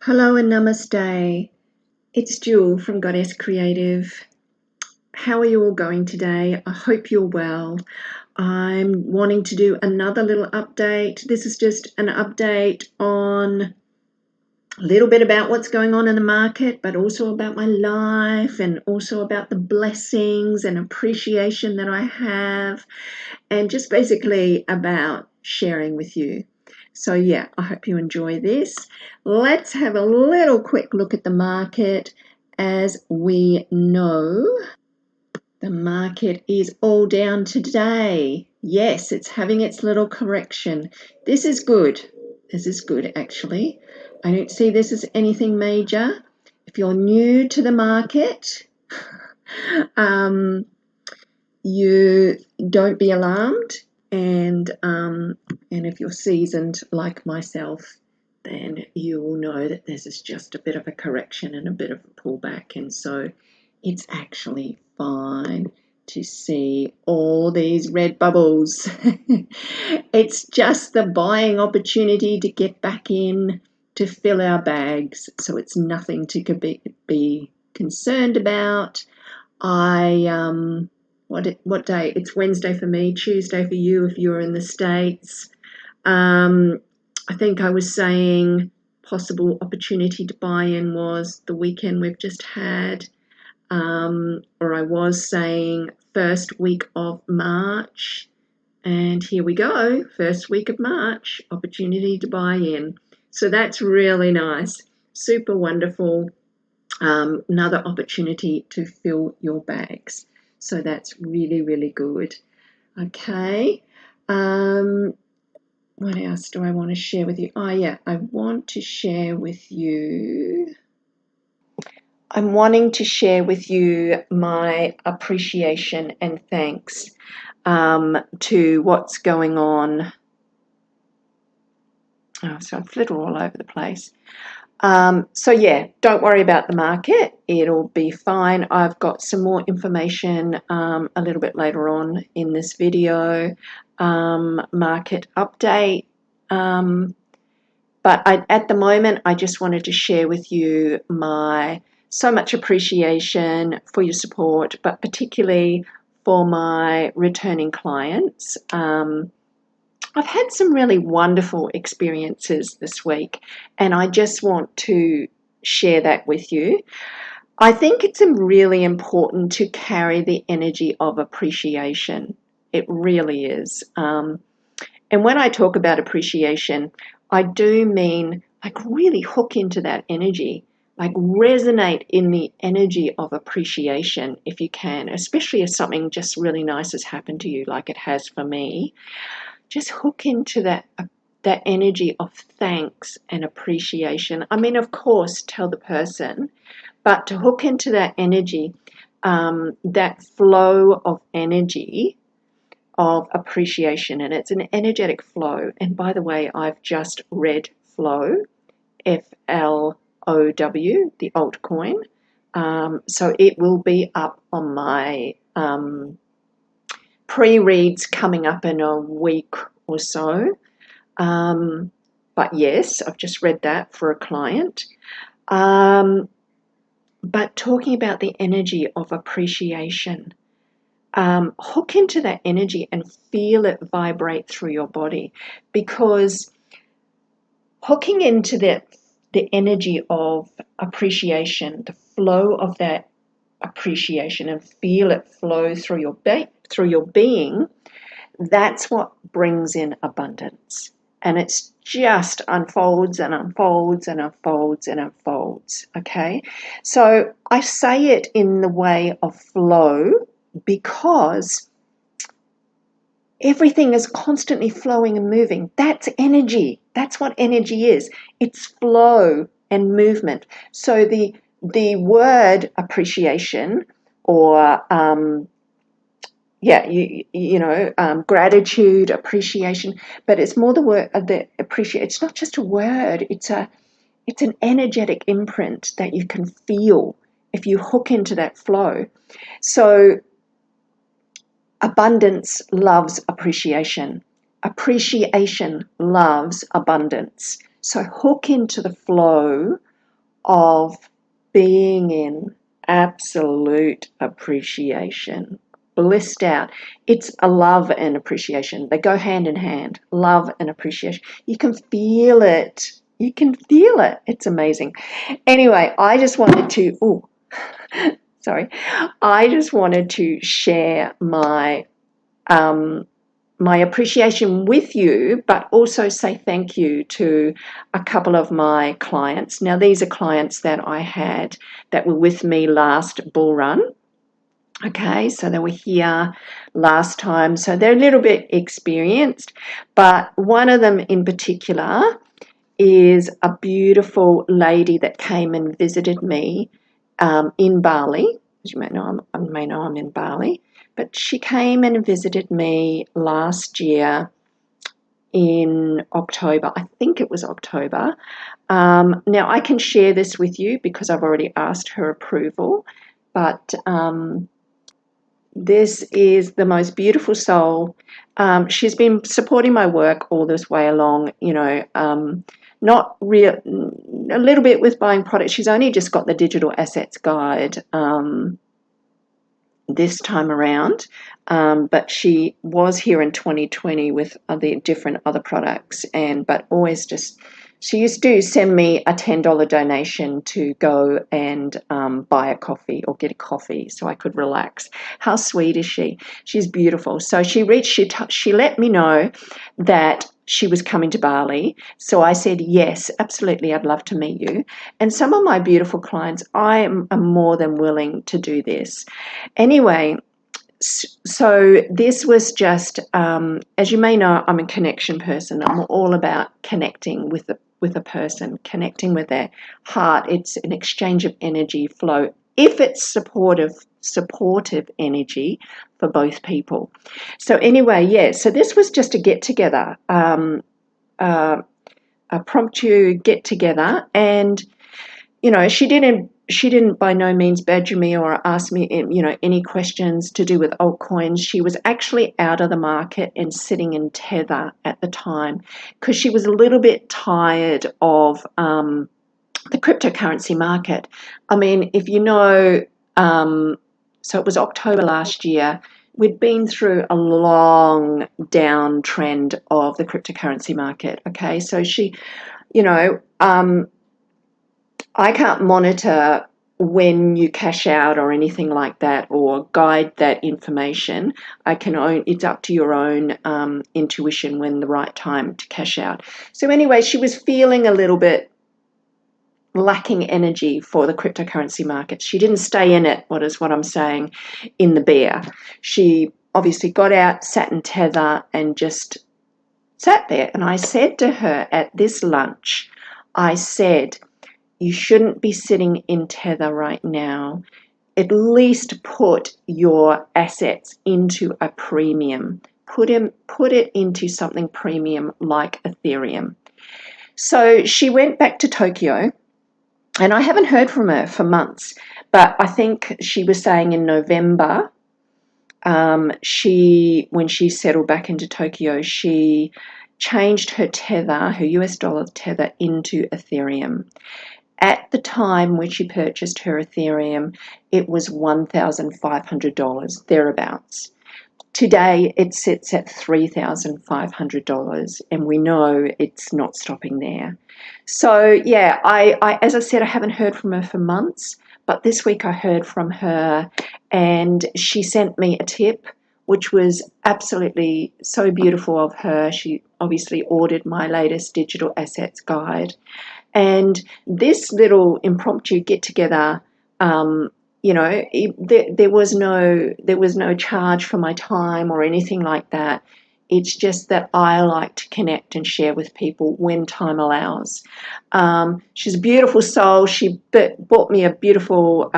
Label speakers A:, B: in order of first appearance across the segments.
A: Hello and namaste. It's Jewel from Goddess Creative. How are you all going today? I hope you're well. I'm wanting to do another little update. This is just an update on a little bit about what's going on in the market, but also about my life and also about the blessings and appreciation that I have, and just basically about sharing with you. So yeah, I hope you enjoy this. Let's have a little quick look at the market. As we know, the market is all down today. Yes, it's having its little correction. This is good. This is good, actually. I don't see this as anything major. If you're new to the market, you don't be alarmed. And if you're seasoned like myself, then you will know that this is just a bit of a correction and a bit of a pullback. And so it's actually fine to see all these red bubbles. It's just the buying opportunity to get back in, to fill our bags. So it's nothing to be concerned about. What day? It's Wednesday for me, Tuesday for you if you're in the States. I think I was saying possible opportunity to buy in was the weekend we've just had, or I was saying first week of March, and here we go, first week of March, opportunity to buy in. So that's really nice, super wonderful. Another opportunity to fill your bags. So that's really, really good. Okay. What else do I want to share with you? Oh, yeah, I'm wanting to share with you my appreciation and thanks to what's going on. Oh, so I've flitted all over the place. So yeah, don't worry about the market. It'll be fine. I've got some more information a little bit later on in this video, market update. But at the moment, I just wanted to share with you my so much appreciation for your support, but particularly for my returning clients. I've had some really wonderful experiences this week, and I just want to share that with you. I think it's really important to carry the energy of appreciation. It really is. And when I talk about appreciation, I do mean like really hook into that energy, like resonate in the energy of appreciation if you can, especially if something just really nice has happened to you like it has for me. Just hook into that energy of thanks and appreciation. I mean, of course, tell the person, but to hook into that energy, that flow of energy of appreciation, and it's an energetic flow. And by the way, I've just read Flow, FLOW, the altcoin. So it will be up on my pre-reads coming up in a week or so. But yes, I've just read that for a client. But talking about the energy of appreciation, hook into that energy and feel it vibrate through your body, because hooking into the energy of appreciation, the flow of that appreciation, and feel it flow through your being, that's what brings in abundance. And it's just unfolds and unfolds and unfolds and unfolds. Okay, so I say it in the way of flow because everything is constantly flowing and moving. That's energy. That's what energy is. It's flow and movement. So the word appreciation, or gratitude, appreciation, but it's more the word the appreciate. It's not just a word. It's an energetic imprint that you can feel if you hook into that flow. So abundance loves appreciation. Appreciation loves abundance. So hook into the flow of being in absolute appreciation, blissed out. It's a love and appreciation. They go hand in hand, love and appreciation. You can feel it. You can feel it. It's amazing. Anyway, I just wanted to, sorry, I just wanted to share my appreciation with you, but also say thank you to a couple of my clients. Now, these are clients that I had that were with me last bull run. Okay, so they were here last time, so they're a little bit experienced, but one of them in particular is a beautiful lady that came and visited me in Bali. As you may know, I'm in Bali, but she came and visited me last year in October. I think it was October. Now, I can share this with you because I've already asked her approval, but this is the most beautiful soul. She's been supporting my work all this way along, not real, a little bit with buying products. She's only just got the digital assets guide this time around, but she was here in 2020 with different other products, but always just, she used to send me a $10 donation to go and buy a coffee or get a coffee so I could relax. How sweet is she? She's beautiful. So she let me know that she was coming to Bali. So I said, yes, absolutely, I'd love to meet you. And some of my beautiful clients, I am more than willing to do this. Anyway, so this was just, as you may know, I'm a connection person. I'm all about connecting with a person, connecting with their heart. It's an exchange of energy flow. If it's supportive energy for both people. So anyway, yeah, so this was just a get together, a promptu get together, and she didn't by no means badger me or ask me any questions to do with altcoins. She was actually out of the market and sitting in Tether at the time because she was a little bit tired of the cryptocurrency market. I mean, if you know, so it was October last year. We'd been through a long downtrend of the cryptocurrency market. Okay, so she, I can't monitor when you cash out or anything like that or guide that information. It's up to your own intuition when the right time to cash out. So anyway, she was feeling a little bit lacking energy for the cryptocurrency market. She didn't stay in it, what I'm saying, in the bear. She obviously got out, sat in Tether and just sat there. And I said to her at this lunch, I said, you shouldn't be sitting in Tether right now. At least put your assets into a premium. Put it into something premium like Ethereum. So she went back to Tokyo, and I haven't heard from her for months, but I think she was saying in November, when she settled back into Tokyo, she changed her Tether, her US dollar Tether, into Ethereum. At the time when she purchased her Ethereum, it was $1,500, thereabouts. Today, it sits at $3,500, and we know it's not stopping there. So, yeah, I as I said, I haven't heard from her for months, but this week I heard from her, and she sent me a tip, which was absolutely so beautiful of her. She obviously ordered my latest digital assets guide. And this little impromptu get together, there was no charge for my time or anything like that. It's just that I like to connect and share with people when time allows. She's a beautiful soul. She bought me a beautiful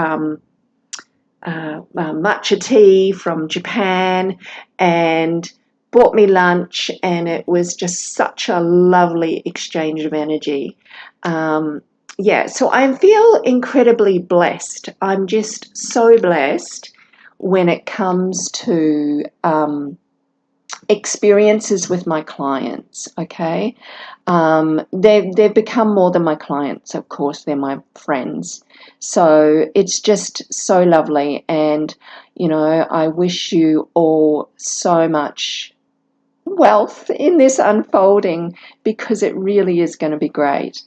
A: matcha tea from Japan and bought me lunch, and it was just such a lovely exchange of energy. So I feel incredibly blessed. I'm just so blessed when it comes to experiences with my clients, okay? They've become more than my clients, of course, they're my friends. So it's just so lovely, and I wish you all so much wealth in this unfolding, because it really is going to be great.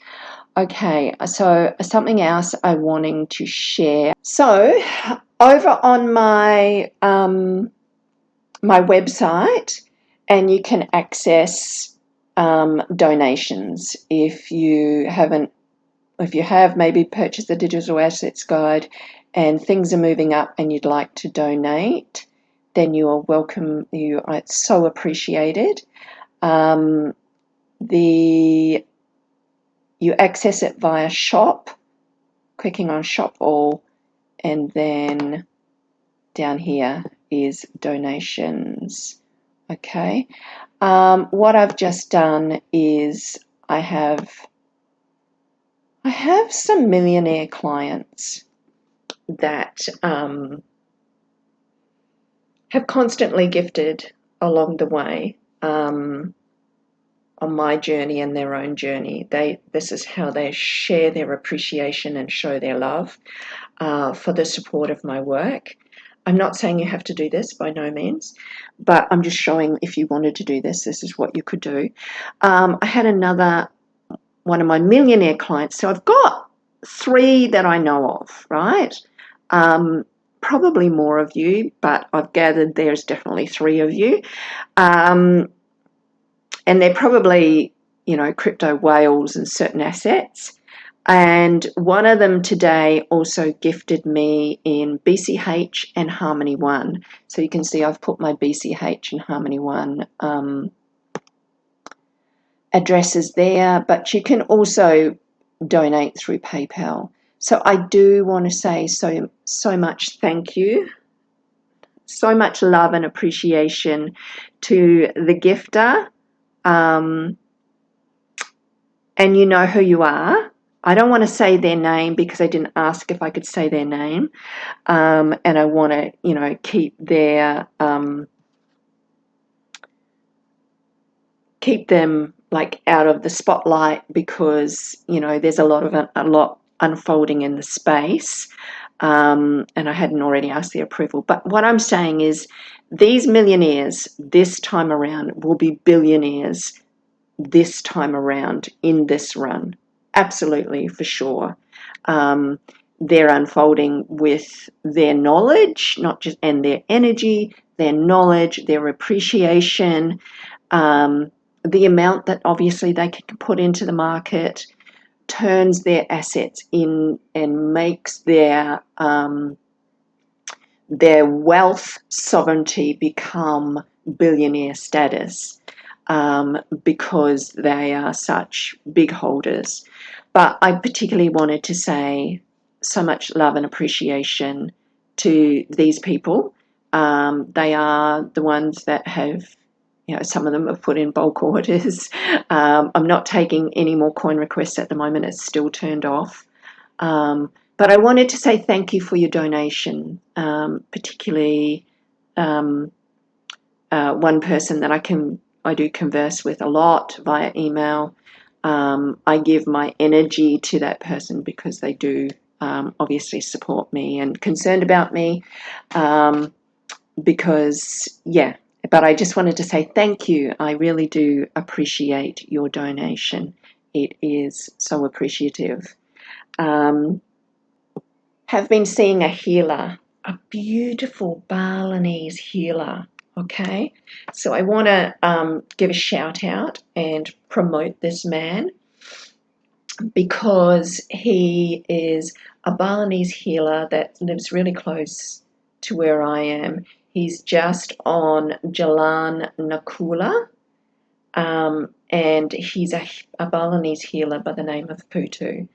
A: Okay, so something else I wanting to share. So over on my my website, and you can access donations if you have maybe purchased the digital assets guide and things are moving up and you'd like to donate, then you are welcome. It's so appreciated. You access it via shop, clicking on shop all, and then down here is donations. Okay. What I've just done is I have some millionaire clients that have constantly gifted along the way on my journey and their own journey. This is how they share their appreciation and show their love for the support of my work. I'm not saying you have to do this, by no means, but I'm just showing if you wanted to do this is what you could do. I had another one of my millionaire clients. So I've got 3 that I know of, right? Probably more of you, but I've gathered there's definitely 3 of you. And they're probably, crypto whales and certain assets. And one of them today also gifted me in BCH and Harmony One. So you can see I've put my BCH and Harmony One addresses there, but you can also donate through PayPal. So I do want to say so much thank you, so much love and appreciation to the gifter. And you know who you are. I don't want to say their name because I didn't ask if I could say their name. And I want to, keep them like out of the spotlight, because, there's a lot unfolding in the space. And I hadn't already asked their approval. But what I'm saying is these millionaires this time around will be billionaires this time around in this run. Absolutely, for sure. They're unfolding with their knowledge, not just, and their energy, their knowledge, their appreciation, the amount that obviously they can put into the market turns their assets in and makes their wealth sovereignty become billionaire status, because they are such big holders. But I particularly wanted to say so much love and appreciation to these people. They are the ones that have, some of them have put in bulk orders. I'm not taking any more coin requests at the moment. It's still turned off. But I wanted to say thank you for your donation, particularly one person that I do converse with a lot via email. I give my energy to that person because they do obviously support me and concerned about me, but I just wanted to say thank you. I really do appreciate your donation. It is so appreciative. Have been seeing a healer, a beautiful Balinese healer. Okay, so I want to give a shout out and promote this man, because he is a Balinese healer that lives really close to where I am. He's just on Jalan Nakula, and he's a Balinese healer by the name of Putu.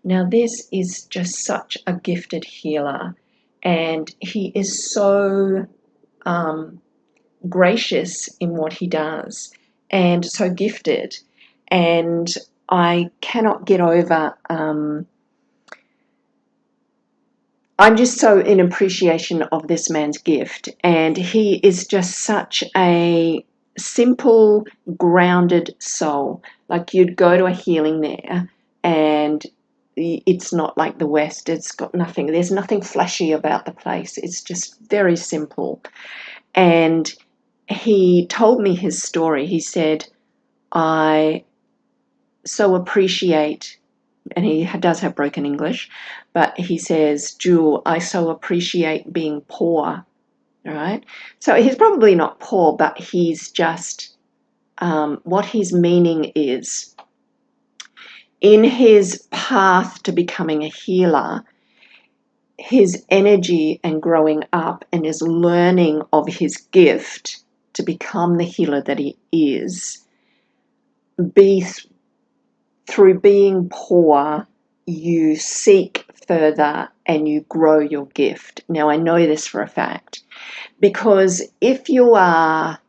A: Now, this is just such a gifted healer, and he is so gracious in what he does, and so gifted. And I cannot get over, I'm just so in appreciation of this man's gift, and he is just such a simple, grounded soul. Like you'd go to a healing there and it's not like the West. It's got nothing. There's nothing flashy about the place. It's just very simple. And he told me his story. He said, I so appreciate, and he does have broken English, but he says, Jewel, I so appreciate being poor, right? So he's probably not poor, but he's just, what his meaning is, in his path to becoming a healer, his energy and growing up and his learning of his gift to become the healer that he is, be through being poor, you seek further and you grow your gift. Now, I know this for a fact because if you are,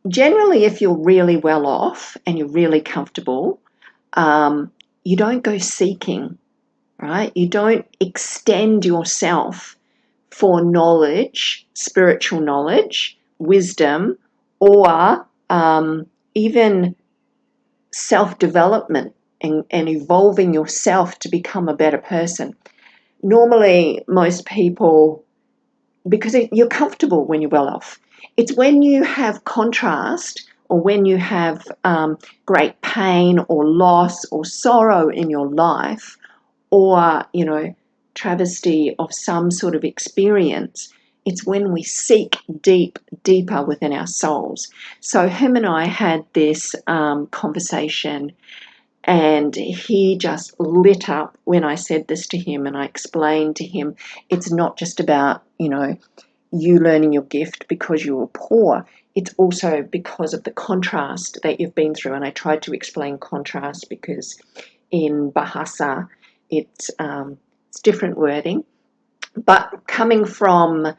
A: generally, if you're really well off and you're really comfortable, you don't go seeking, right? You don't extend yourself for knowledge, spiritual knowledge, wisdom, or even self-development and evolving yourself to become a better person. Normally, most people, because you're comfortable when you're well off, it's when you have contrast or when you have great pain or loss or sorrow in your life, or, travesty of some sort of experience, it's when we seek deeper within our souls. So him and I had this conversation, and he just lit up when I said this to him, and I explained to him, it's not just about, you learning your gift because you were poor. It's also because of the contrast that you've been through. And I tried to explain contrast because in Bahasa, it's different wording. But coming from,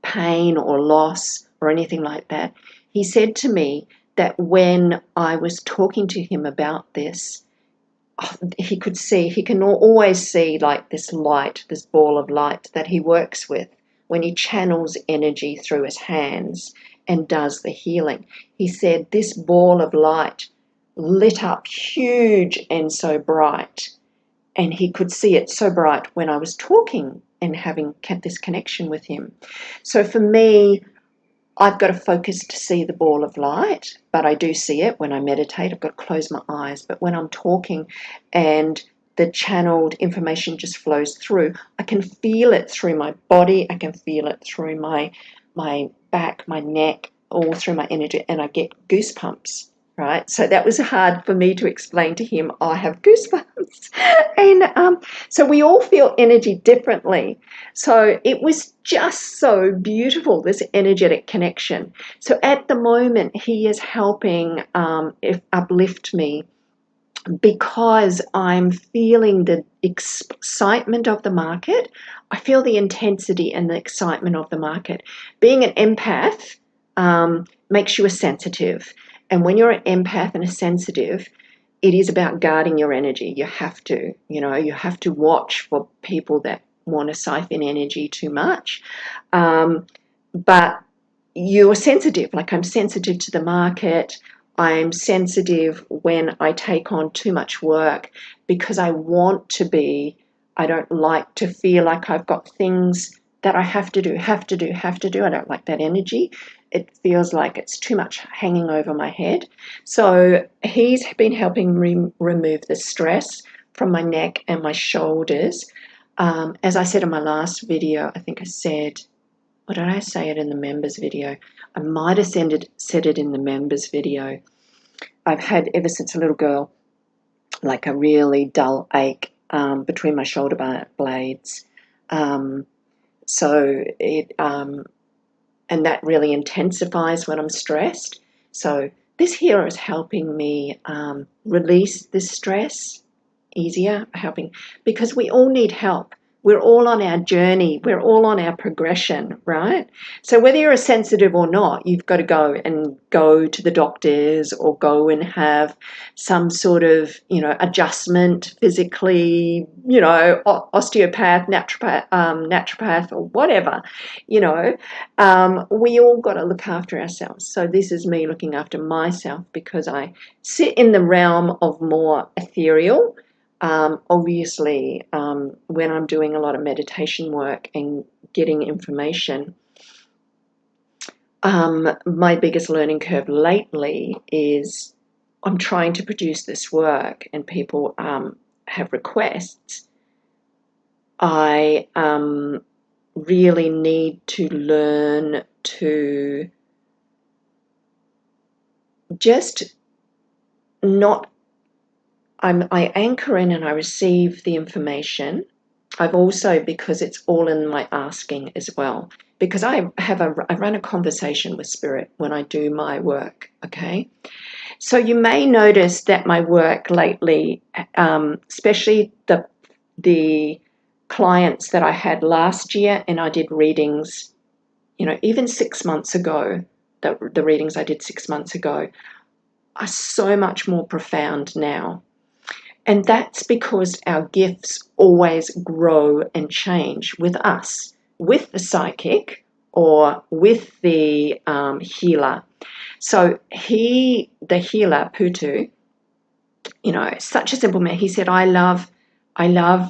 A: pain or loss or anything like that, he said to me that when I was talking to him about this, he can always see like this light, this ball of light that he works with when he channels energy through his hands and does the healing. He said this ball of light lit up huge and so bright, and he could see it so bright when I was talking and having kept this connection with him. So for me, I've got to focus to see the ball of light, but I do see it when I meditate. I've got to close my eyes. But when I'm talking and the channeled information just flows through, I can feel it through my body. I can feel it through my back, my neck, all through my energy, and I get goosebumps. Right, so that was hard for me to explain to him. I have goosebumps, and so we all feel energy differently. So it was just so beautiful, this energetic connection. So at the moment, he is helping uplift me because I'm feeling the excitement of the market. I feel the intensity and the excitement of the market. Being an empath makes you a sensitive. And when you're an empath and a sensitive, it is about guarding your energy. You have to watch for people that want to siphon energy too much. But you're sensitive, like I'm sensitive to the market. I'm sensitive when I take on too much work because I don't like to feel like I've got things that I have to do. I don't like that energy. It feels like it's too much hanging over my head. So he's been helping remove the stress from my neck and my shoulders. As I said in my last video, I think I said, or did I say it in the members video? I might have said it in the members video. I've had, ever since a little girl, like a really dull ache between my shoulder blades. And that really intensifies when I'm stressed. So this here is helping me release this stress easier, because we all need help. We're all on our journey. We're all on our progression, right? So whether you're a sensitive or not, you've got to go to the doctors or go and have some sort of, adjustment physically, osteopath, naturopath or whatever, we all got to look after ourselves. So this is me looking after myself because I sit in the realm of more ethereal. Obviously, when I'm doing a lot of meditation work and getting information, my biggest learning curve lately is I'm trying to produce this work and people have requests. I really need to learn to just not I anchor in and I receive the information. I've also, because it's all in my asking as well, because I run a conversation with spirit when I do my work, okay? So you may notice that my work lately, especially the clients that I had last year, and I did readings, even 6 months ago, the readings I did 6 months ago are so much more profound now. And that's because our gifts always grow and change with us, with the psychic or with the healer. So the healer, Putu, such a simple man. He said, I love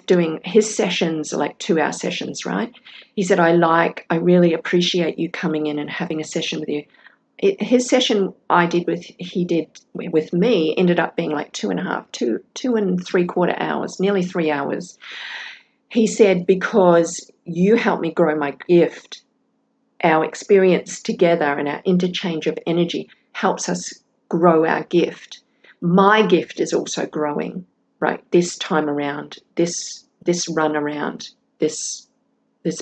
A: doing his sessions, like 2-hour sessions, right? He said, I really appreciate you coming in and having a session with you. His session he did with me ended up being like 2.5 hours, nearly 3 hours. He said, because you helped me grow my gift, our experience together and our interchange of energy helps us grow our gift. My gift is also growing, right? This time around, this run around, this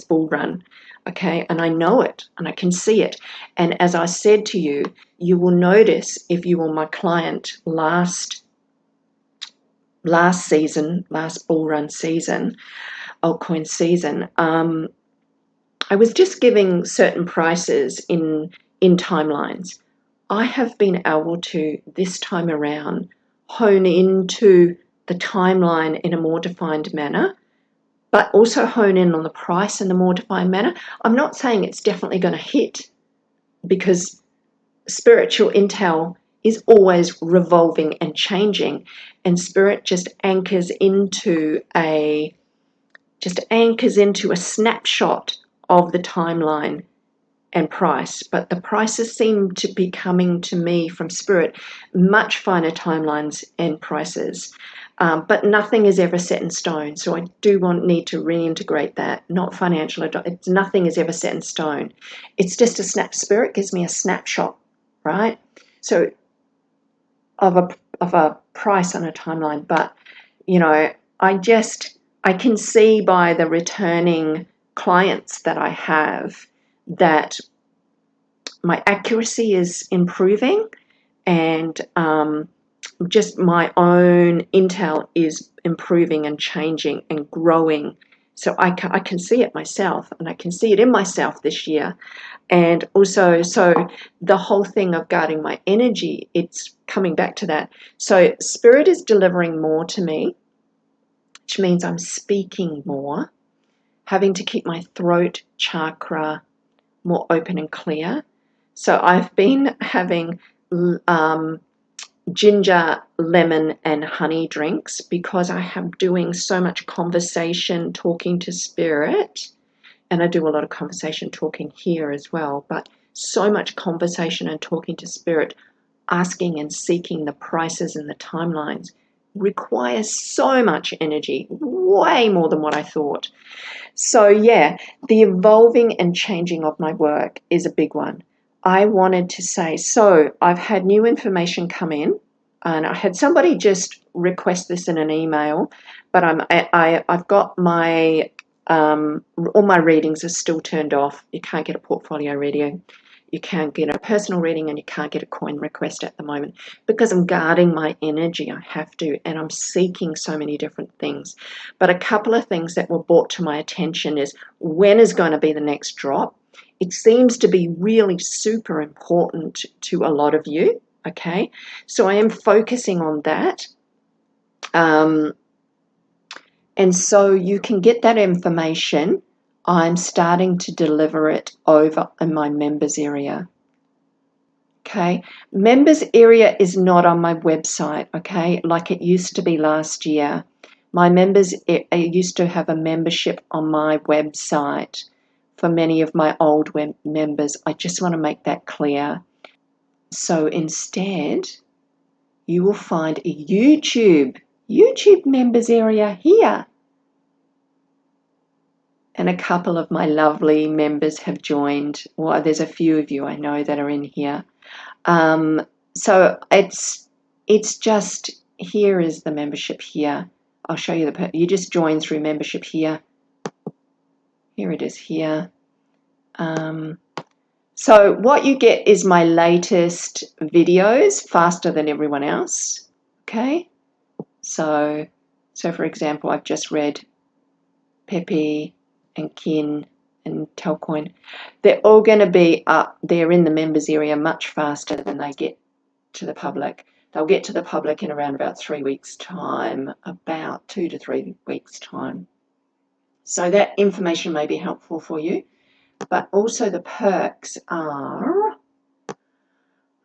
A: bull run. Okay, and I know it and I can see it. And as I said to you, you will notice if you were my client last season, last bull run season, altcoin season, I was just giving certain prices in timelines. I have been able to, this time around, hone into the timeline in a more defined manner, but also hone in on the price in a more defined manner. I'm not saying it's definitely going to hit, because spiritual intel is always revolving and changing, and spirit just anchors into a snapshot of the timeline and price. But the prices seem to be coming to me from spirit, much finer timelines and prices. But nothing is ever set in stone. So I do need to reintegrate that. Not financial advice. Nothing is ever set in stone. It's just spirit gives me a snapshot, right? So of a price on a timeline. But I can see by the returning clients that I have that my accuracy is improving, and just my own intel is improving and changing and growing. So I can see it myself, and I can see it in myself this year. And also, so the whole thing of guarding my energy, it's coming back to that. So spirit is delivering more to me, which means I'm speaking more, having to keep my throat chakra more open and clear. So I've been having ginger, lemon, and honey drinks because I am doing so much conversation, talking to spirit, and I do a lot of conversation talking here as well, but so much conversation and talking to spirit, asking and seeking the prices and the timelines requires so much energy, way more than what I thought. So yeah, the evolving and changing of my work is a big one. I wanted to say, so I've had new information come in, and I had somebody just request this in an email, but I've got my all my readings are still turned off. You can't get a portfolio reading. you can't get a personal reading and you can't get a coin request at the moment because I'm guarding my energy. I have to, and I'm seeking so many different things. But a couple of things that were brought to my attention is, when is going to be the next drop? It seems to be really super important to a lot of you. Okay, so I am focusing on that. And so you can get that information. I'm starting to deliver it over in my members area. Okay, members area is not on my website, okay, like it used to be last year. My members, I used to have a membership on my website for many of my old members. I just want to make that clear. So instead, you will find a YouTube members area here. And a couple of my lovely members have joined. Well, there's a few of you I know that are in here. So it's just, here is the membership here. I'll show you you just join through membership here. Here it is here. So what you get is my latest videos faster than everyone else. Okay. So for example, I've just read Pepe and Kin and Telcoin. They're all going to be up there in the members area much faster than they get to the public. They'll get to the public in around about 3 weeks' time, about 2 to 3 weeks' time. So that information may be helpful for you. But also the perks are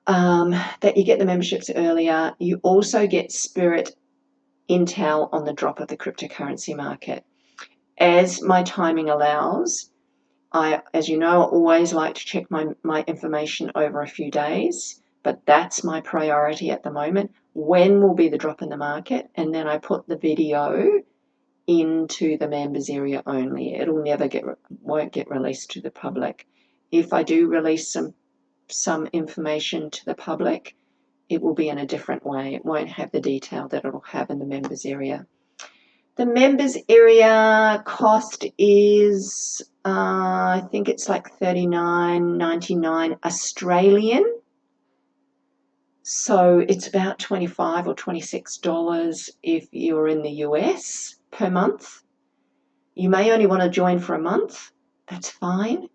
A: that you get the memberships earlier. You also get Spirit intel on the drop of the cryptocurrency market. As my timing allows, as you know, I always like to check my information over a few days, but that's my priority at the moment. When will be the drop in the market? And then I put the video into the members area only. It'll never won't get released to the public. If I do release some information to the public, it will be in a different way. It won't have the detail that it'll have in the members area. The members area cost is, I think it's like $39.99 Australian. So it's about $25 or $26 if you're in the US per month. You may only want to join for a month. That's fine.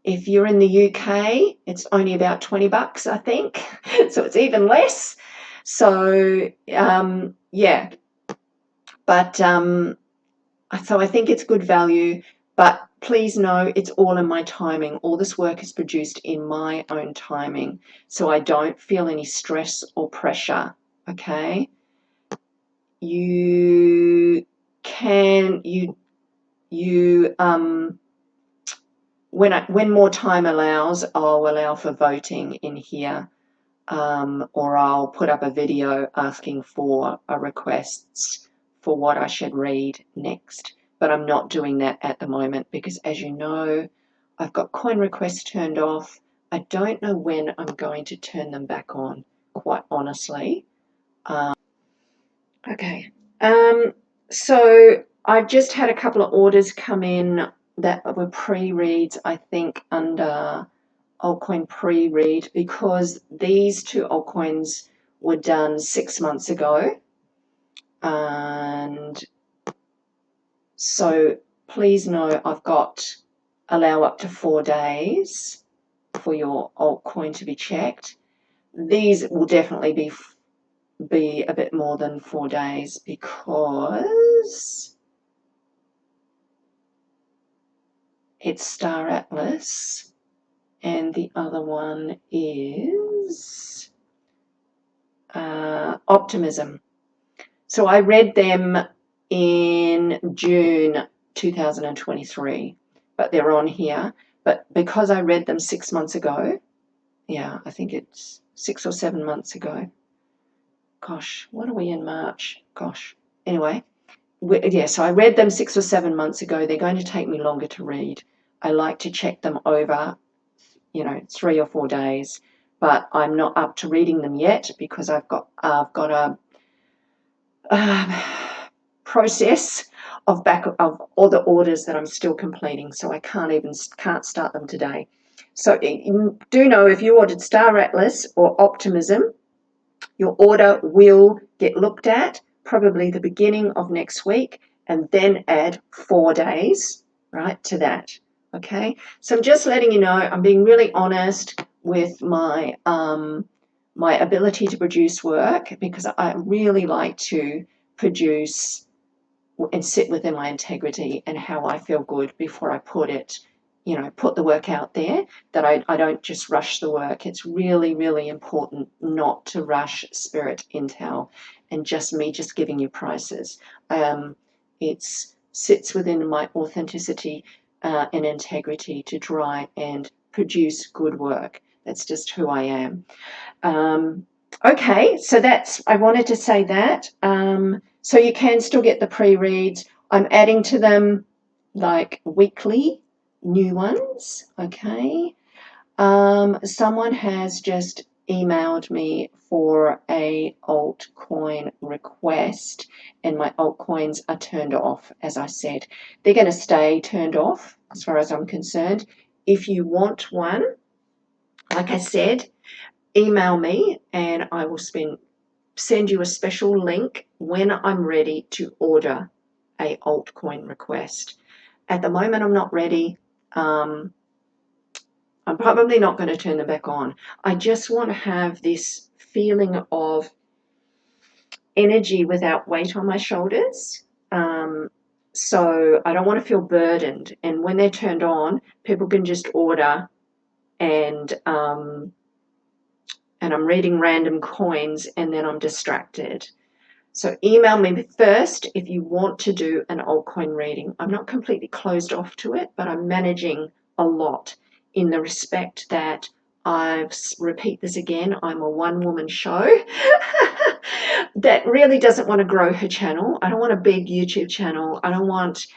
A: If you're in the UK, it's only about $20, I think. So it's even less. So, yeah. But so I think it's good value. But please know it's all in my timing. All this work is produced in my own timing. So I don't feel any stress or pressure. Okay? You can, when more time allows, I'll allow for voting in here, or I'll put up a video asking for requests for what I should read next. But I'm not doing that at the moment because, as you know, I've got coin requests turned off. I don't know when I'm going to turn them back on, quite honestly. Okay. So I've just had a couple of orders come in that were pre-reads, I think, under altcoin pre-read, because these two altcoins were done 6 months ago. And so please know I've got allow up to 4 days for your altcoin to be checked. These will definitely be a bit more than 4 days because it's Star Atlas and the other one is Optimism. So I read them in June 2023, but they're on here. But because I read them 6 months ago, yeah, I think it's 6 or 7 months ago. Gosh, what are we in March? Gosh. Anyway, yeah, so I read them 6 or 7 months ago. They're going to take me longer to read. I like to check them over, 3 or 4 days, but I'm not up to reading them yet because I've got a process of all the orders that I'm still completing, so I can't start them today. So do know, if you ordered Star Atlas or Optimism, your order will get looked at probably the beginning of next week, and then add 4 days, right, to that. Okay, so I'm just letting you know, I'm being really honest with my my ability to produce work, because I really like to produce and sit within my integrity and how I feel good before I put the work out there, that I don't just rush the work. It's really, really important not to rush Spirit Intel and just giving you prices. It sits within my authenticity and integrity to try and produce good work. That's just who I am. Okay, so I wanted to say that. So you can still get the pre-reads. I'm adding to them like weekly new ones. Okay. Someone has just emailed me for a altcoin request, and my altcoins are turned off. As I said, they're going to stay turned off as far as I'm concerned. If you want one, like I said, email me and I will send you a special link when I'm ready to order a altcoin request. At the moment, I'm not ready. I'm probably not going to turn them back on. I just want to have this feeling of energy without weight on my shoulders. So I don't want to feel burdened. And when they're turned on, people can just order, and I'm reading random coins, and then I'm distracted. So email me first if you want to do an altcoin reading. I'm not completely closed off to it, but I'm managing a lot, in the respect that repeat this again, I'm a one-woman show that really doesn't want to grow her channel. I don't want a big YouTube channel. I don't want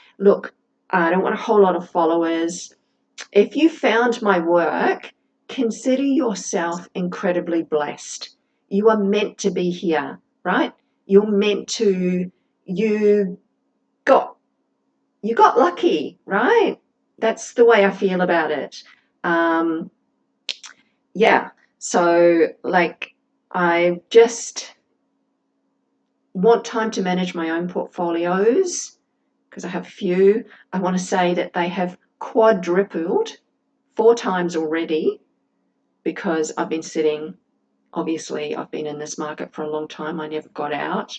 A: a whole lot of followers. If you found my work, consider yourself incredibly blessed. You are meant to be here, right? You're meant to, you got lucky, right? That's the way I feel about it. Yeah, so like, I just want time to manage my own portfolios, because I have a few. I want to say that they have quadrupled 4 times already, because I've been sitting. Obviously, I've been in this market for a long time. I never got out.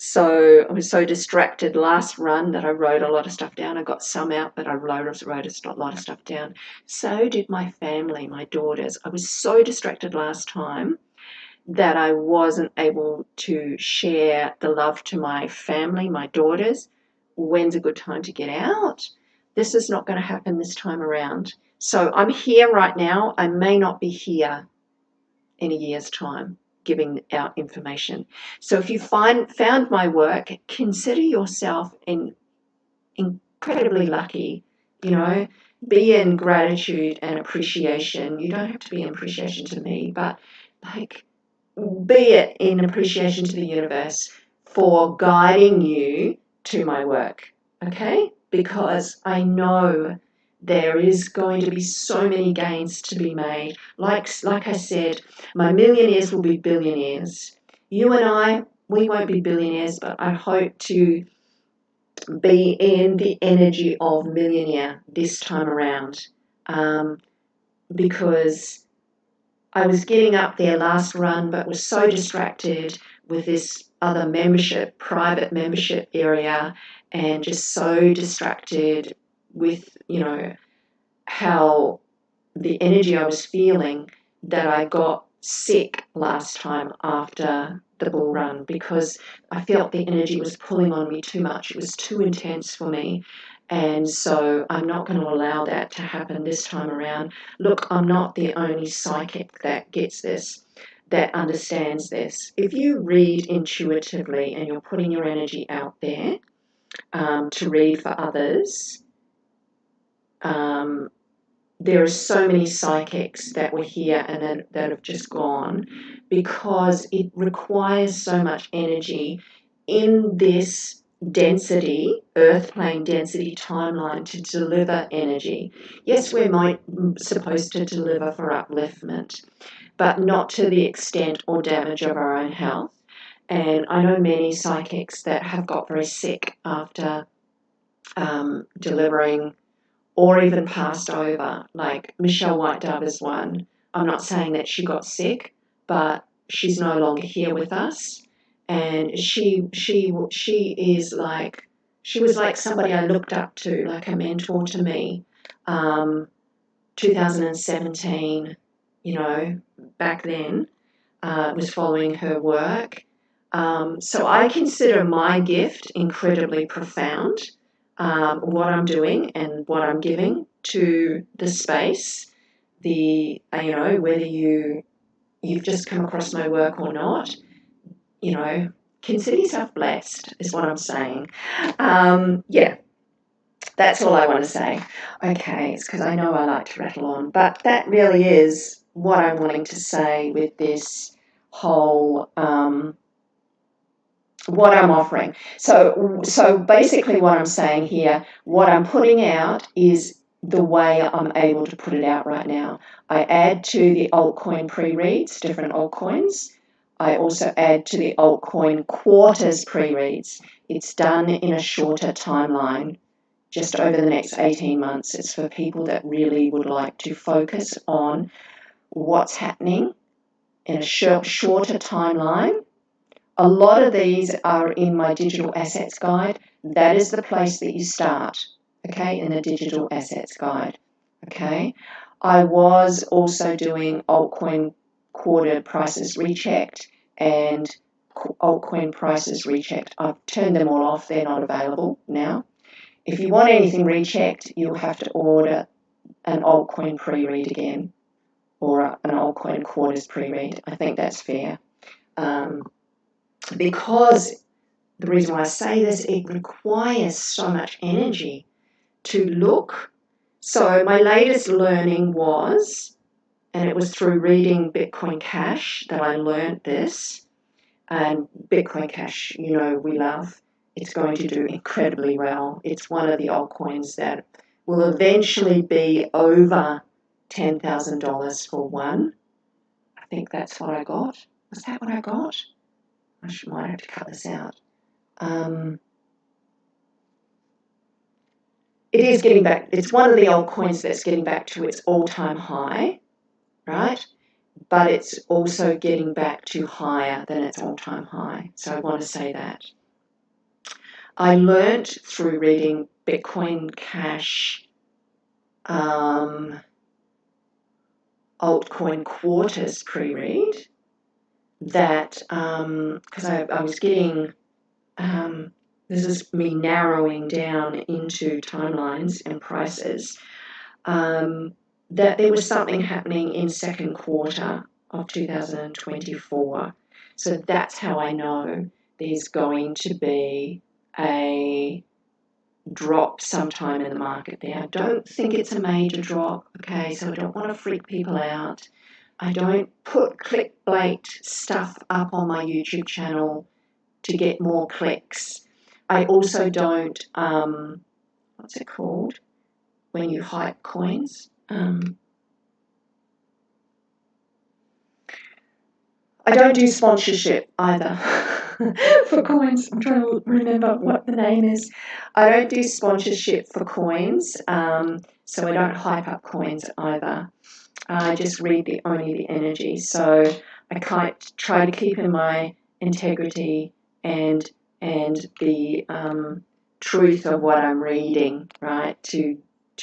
A: So I was so distracted last run that I wrote a lot of stuff down. I got some out, but I wrote a lot of stuff down. So did my family, my daughters. I was so distracted last time that I wasn't able to share the love to my family, my daughters. When's a good time to get out? This is not going to happen this time around. So I'm here right now. I may not be here in a year's time giving out information. So if you found my work, consider yourself incredibly lucky. Be in gratitude and appreciation. You don't have to be in appreciation to me, but like, be it in appreciation to the universe for guiding you to my work. Okay? Because I know there is going to be so many gains to be made. Like I said, my millionaires will be billionaires. You and I, we won't be billionaires, but I hope to be in the energy of millionaire this time around, because I was getting up there last run, but was so distracted with this other private membership area, and just so distracted with, how the energy I was feeling, that I got sick last time after the bull run, because I felt the energy was pulling on me too much. It was too intense for me. And so I'm not going to allow that to happen this time around. Look, I'm not the only psychic that gets this, that understands this. If you read intuitively and you're putting your energy out there to read for others, there are so many psychics that were here and that have just gone, because it requires so much energy in this density, earth plane density timeline to deliver energy. Yes, we're supposed to deliver for upliftment, but not to the extent or damage of our own health. And I know many psychics that have got very sick after delivering, or even passed over. Like Michelle White Dove is one. I'm not saying that she got sick, but she's no longer here with us. And she is like, she was like somebody I looked up to, like a mentor to me. 2017, you know, back then, was following her work. So I consider my gift incredibly profound, what I'm doing and what I'm giving to the space. Whether you've just come across my work or not, consider yourself blessed is what I'm saying. Yeah, that's all I want to say. Okay, it's because I know I like to rattle on, but that really is what I'm wanting to say with this whole what I'm offering. So basically what I'm saying here, what I'm putting out is the way I'm able to put it out right now. I add to the altcoin pre-reads, different altcoins. I also add to the altcoin quarters pre-reads. It's done in a shorter timeline, just over the next 18 months. It's for people that really would like to focus on what's happening in a shorter timeline. A lot of these are in my digital assets guide. That is the place that you start, okay, in the digital assets guide, okay. I was also doing altcoin quarter prices rechecked and altcoin prices rechecked. I've turned them all off. They're not available now. If you want anything rechecked, you'll have to order an altcoin pre-read again, or an altcoin quarters pre-read. I think that's fair. Because the reason why I say this, it requires so much energy to look. So my latest learning was, and it was through reading Bitcoin Cash that I learned this, and Bitcoin Cash, we love. It's going to do incredibly well. It's one of the altcoins that will eventually be over $10,000 for one. I think that's what I got. Was that what I got? Might have to cut this out. It is getting back. It's one of the altcoins that's getting back to its all-time high, right? But it's also getting back to higher than its all-time high. So I want to say that. I learnt through reading Bitcoin Cash altcoin quarters pre-read that, because I was getting, this is me narrowing down into timelines and prices, that there was something happening in second quarter of 2024. So that's how I know there's going to be a drop sometime in the market there. I don't think it's a major drop, okay, so I don't want to freak people out. I don't put clickbait stuff up on my YouTube channel to get more clicks. I also don't, what's it called when you hype coins? I don't do sponsorship either for coins. I'm trying to remember what the name is. I don't do sponsorship for coins, so I don't hype up coins either. I just read only the energy. So I try to keep in my integrity and the truth of what I'm reading, right? To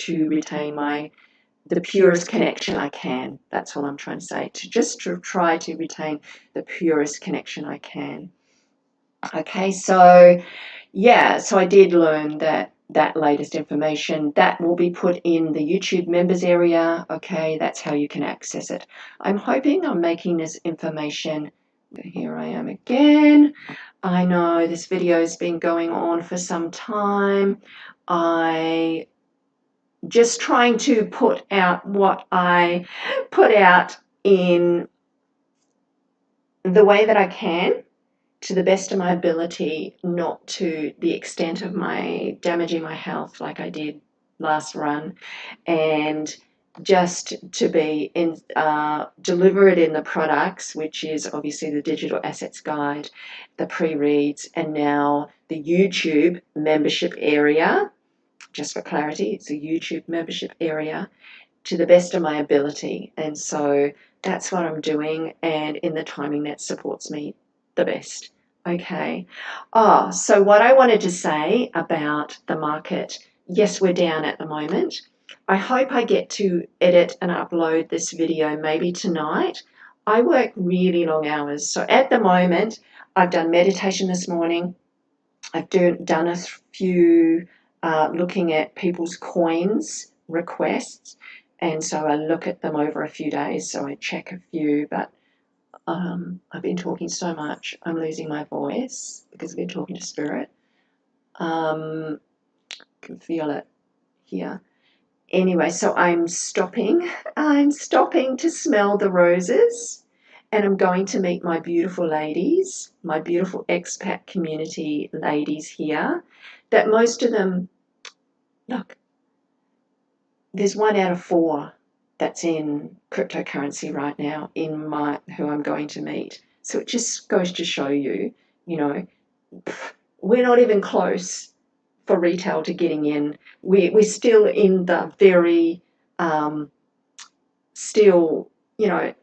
A: retain the purest connection I can. That's what I'm trying to say. To try to retain the purest connection I can. Okay, so yeah, so I did learn that latest information that will be put in the YouTube members area. Okay, that's how you can access it. I'm hoping I'm making this information. Here I am again. I know this video has been going on for some time. I just trying to put out what I put out in the way that I can, to the best of my ability, not to the extent of my damaging my health like I did last run, and just to be in deliver it in the products, which is obviously the digital assets guide, the pre-reads, and now the YouTube membership area. Just for clarity, it's a YouTube membership area, to the best of my ability. And so that's what I'm doing, and in the timing that supports me the best. Okay. So what I wanted to say about the market, yes, we're down at the moment. I hope I get to edit and upload this video maybe tonight. I work really long hours. So at the moment, I've done meditation this morning. I've done a few looking at people's coins requests, and so I look at them over a few days, so I check a few, but I've been talking so much, I'm losing my voice because I've been talking to spirit. Can feel it here. Anyway, so I'm stopping to smell the roses, and I'm going to meet my beautiful ladies, my beautiful expat community ladies here, that most of them, look, there's 1 out of 4 that's in cryptocurrency right now in who I'm going to meet. So it just goes to show you, we're not even close for retail to getting in. We're still in the very, the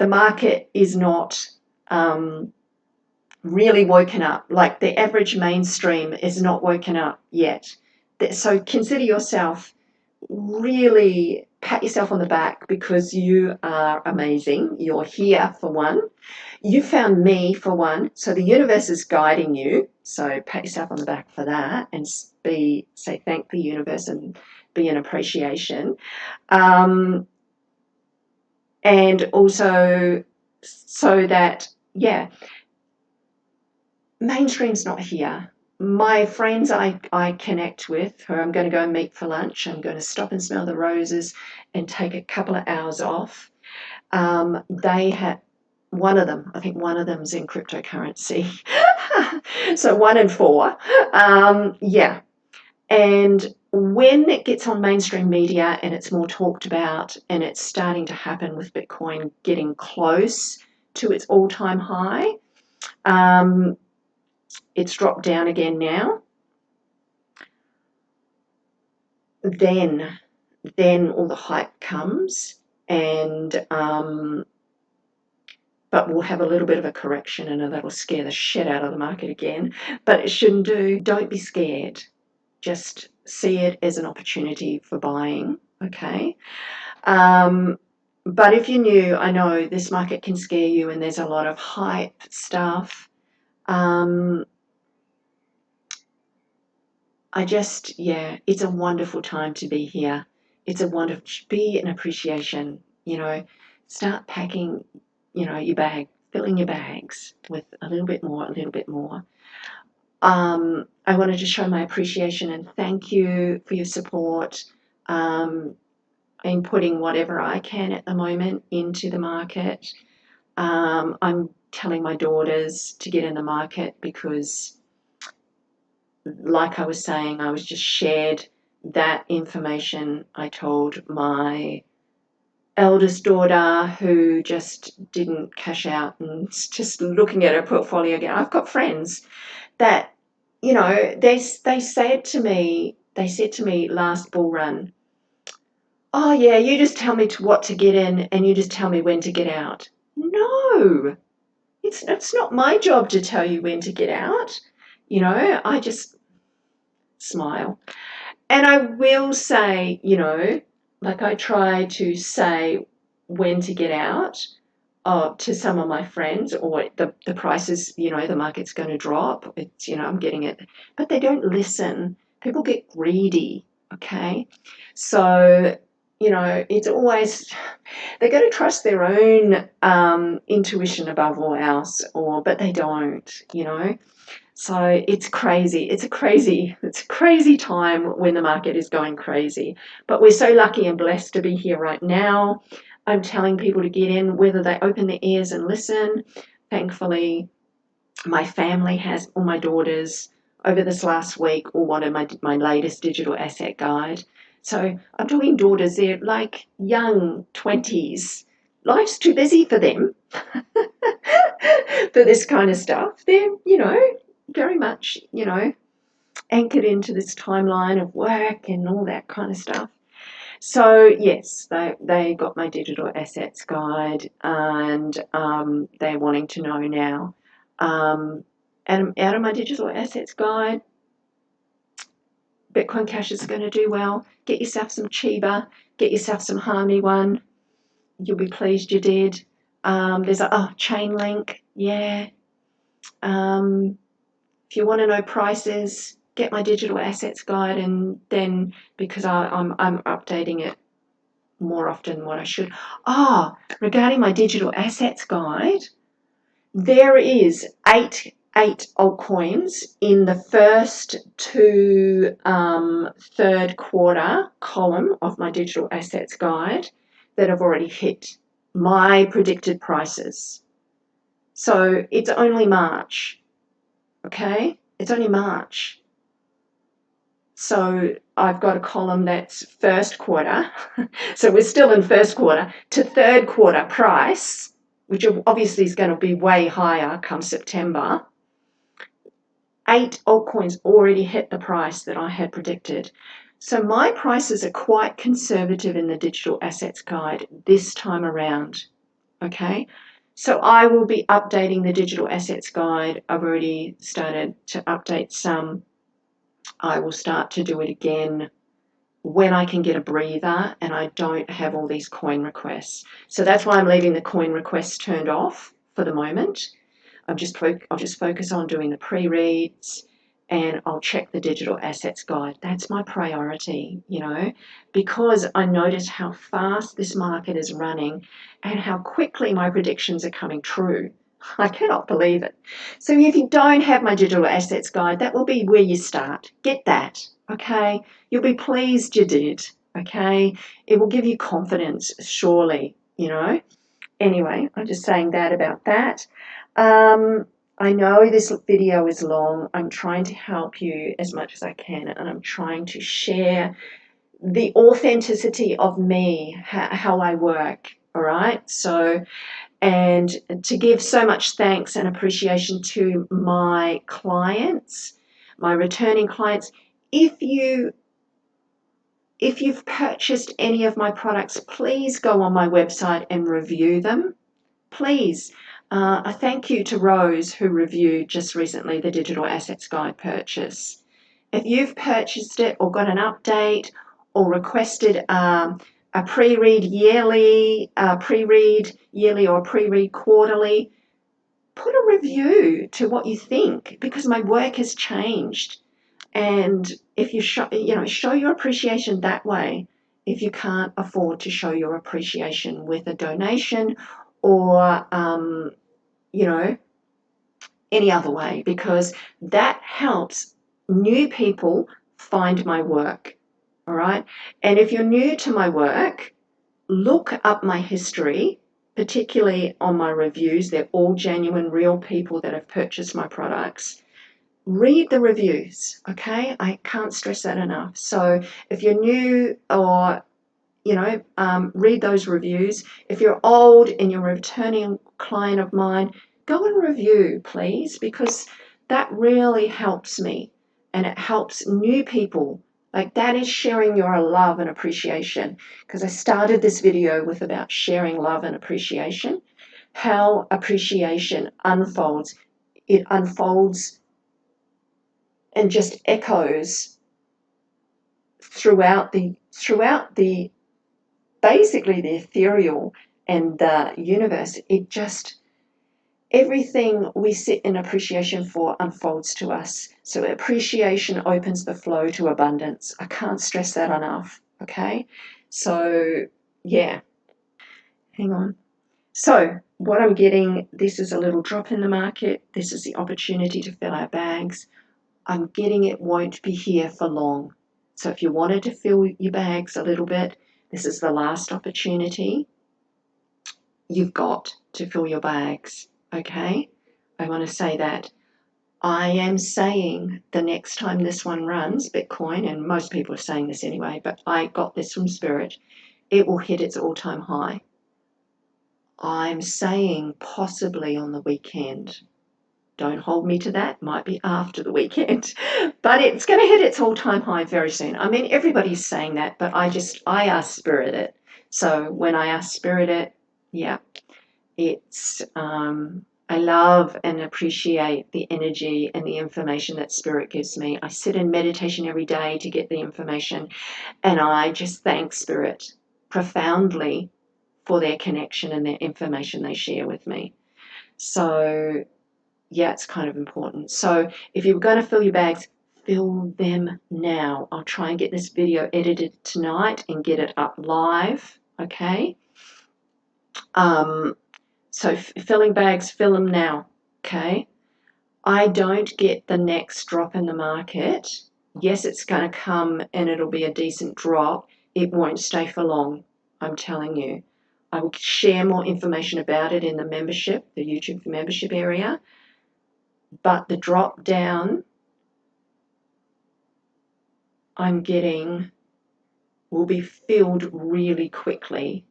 A: market is not really woken up. Like the average mainstream is not woken up yet. So consider yourself, really pat yourself on the back, because you are amazing. You're here for one. You found me for one. So the universe is guiding you. So pat yourself on the back for that, and say thank the universe and be an appreciation. And also so that, mainstream's not here. My friends I connect with, who I'm going to go and meet for lunch, I'm going to stop and smell the roses and take a couple of hours off. They had one of them, I think one of them's in cryptocurrency. So 1 in 4. And when it gets on mainstream media and it's more talked about, and it's starting to happen with Bitcoin getting close to its all-time high, it's dropped down again now, then all the hype comes, and but we'll have a little bit of a correction, and that'll scare the shit out of the market again. But it shouldn't do. Don't be scared. Just see it as an opportunity for buying, okay? But if you're new, I know this market can scare you, and there's a lot of hype stuff. It's a wonderful time to be here. It's a wonderful, be an appreciation, start packing, your bag, filling your bags with a little bit more, a little bit more. I wanted to show my appreciation and thank you for your support, in putting whatever I can at the moment into the market. I'm telling my daughters to get in the market because, like I was saying, I was just shared that information. I told my eldest daughter, who just didn't cash out and just looking at her portfolio again. I've got friends that, they said to me last bull run, oh yeah, you just tell me what to get in and you just tell me when to get out. No, it's not my job to tell you when to get out. I just smile. And I will say, like I try to say when to get out to some of my friends, or the prices, the market's going to drop. It's, I'm getting it. But they don't listen. People get greedy, okay? So, it's always, they're going to trust their own intuition above all else, but they don't, So it's crazy. It's a crazy time when the market is going crazy. But we're so lucky and blessed to be here right now. I'm telling people to get in, whether they open their ears and listen. Thankfully, My family has, all my daughters over this last week, all wanted my latest digital asset guide. So I'm talking daughters, they're like young 20s. Life's too busy for them for this kind of stuff. They're, very much, anchored into this timeline of work and all that kind of stuff. So yes, they got my digital assets guide, and they're wanting to know now. And out of my digital assets guide, Bitcoin Cash is going to do well. Get yourself some Chiba, get yourself some Harmony One. You'll be pleased you did. There's chain link, yeah. If you want to know prices, get my digital assets guide, and then because I'm updating it more often than what I should. Regarding my digital assets guide, there is eight altcoins in the first to third quarter column of my digital assets guide that have already hit my predicted prices. So it's only March, okay? It's only March. So I've got a column that's first quarter, so we're still in first quarter, to third quarter price, which obviously is going to be way higher come September. 8 altcoins already hit the price that I had predicted. So my prices are quite conservative in the digital assets guide this time around, okay? So I will be updating the digital assets guide. I've already started to update some. I will start to do it again when I can get a breather and I don't have all these coin requests. So that's why I'm leaving the coin requests turned off for the moment. I'll just focus on doing the pre-reads, and I'll check the digital assets guide. That's my priority, because I notice how fast this market is running and how quickly my predictions are coming true. I cannot believe it. So if you don't have my digital assets guide, that will be where you start. Get that, okay? You'll be pleased you did, okay? It will give you confidence, surely, Anyway, I'm just saying that about that. I know this video is long. I'm trying to help you as much as I can, and I'm trying to share the authenticity of me, how I work, all right? So, and to give so much thanks and appreciation to my clients, my returning clients. If you've purchased any of my products, please go on my website and review them. Please. A thank you to Rose, who reviewed just recently the Digital Assets Guide purchase. If you've purchased it or got an update or requested a pre-read yearly, or pre-read quarterly, put a review to what you think, because my work has changed. And if you show your appreciation that way, if you can't afford to show your appreciation with a donation or any other way, because that helps new people find my work. All right. And if you're new to my work, look up my history, particularly on my reviews. They're all genuine, real people that have purchased my products. Read the reviews, okay? I can't stress that enough. So if you're new, or read those reviews. If you're old and you're a returning client of mine, go and review, please, because that really helps me, and it helps new people. Like, that is sharing your love and appreciation, because I started this video with about sharing love and appreciation, how appreciation unfolds. It unfolds and just echoes throughout the basically the ethereal and the universe. Everything we sit in appreciation for unfolds to us. So appreciation opens the flow to abundance. I can't stress that enough, okay? So, yeah. Hang on. So what I'm getting, this is a little drop in the market. This is the opportunity to fill our bags. I'm getting it won't be here for long. So if you wanted to fill your bags a little bit, this is the last opportunity you've got to fill your bags, okay? I want to say that I am saying the next time this one runs, Bitcoin, and most people are saying this anyway, but I got this from Spirit, it will hit its all-time high. I'm saying possibly on the weekend. Don't hold me to that. Might be after the weekend. But it's going to hit its all-time high very soon. I mean, everybody's saying that, but I ask Spirit it. So when I ask Spirit it, yeah, it's I love and appreciate the energy and the information that Spirit gives me. I sit in meditation every day to get the information, and I just thank Spirit profoundly for their connection and their information they share with me. So yeah, it's kind of important. So if you're going to fill your bags, fill them now. I'll try and get this video edited tonight and get it up live, okay? So filling bags, fill them now, okay? I don't get the next drop in the market. Yes, it's going to come and it'll be a decent drop. It won't stay for long, I'm telling you. I will share more information about it in the membership, the YouTube membership area. But the drop down I'm getting will be filled really quickly.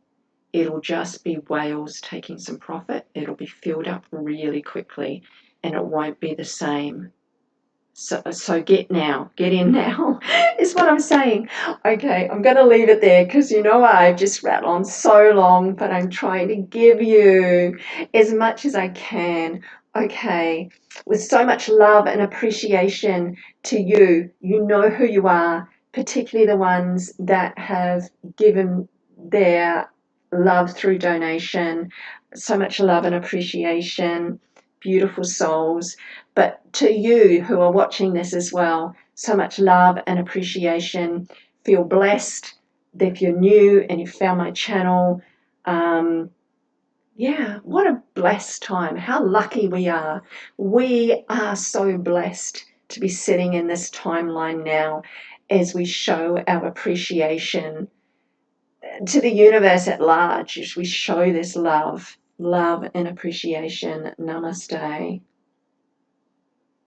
A: It'll just be whales taking some profit. It'll be filled up really quickly, and it won't be the same. So get in now, is what I'm saying. Okay, I'm going to leave it there because I've just rattled on so long, but I'm trying to give you as much as I can. Okay, with so much love and appreciation to you. You know who you are, particularly the ones that have given their love through donation. So much love and appreciation, beautiful souls. But to you who are watching this as well, so much love and appreciation. Feel blessed if you're new and you found my channel. Yeah, what a blessed time. How lucky we are. We are so blessed to be sitting in this timeline now as we show our appreciation to the universe at large, as we show this love and appreciation. Namaste.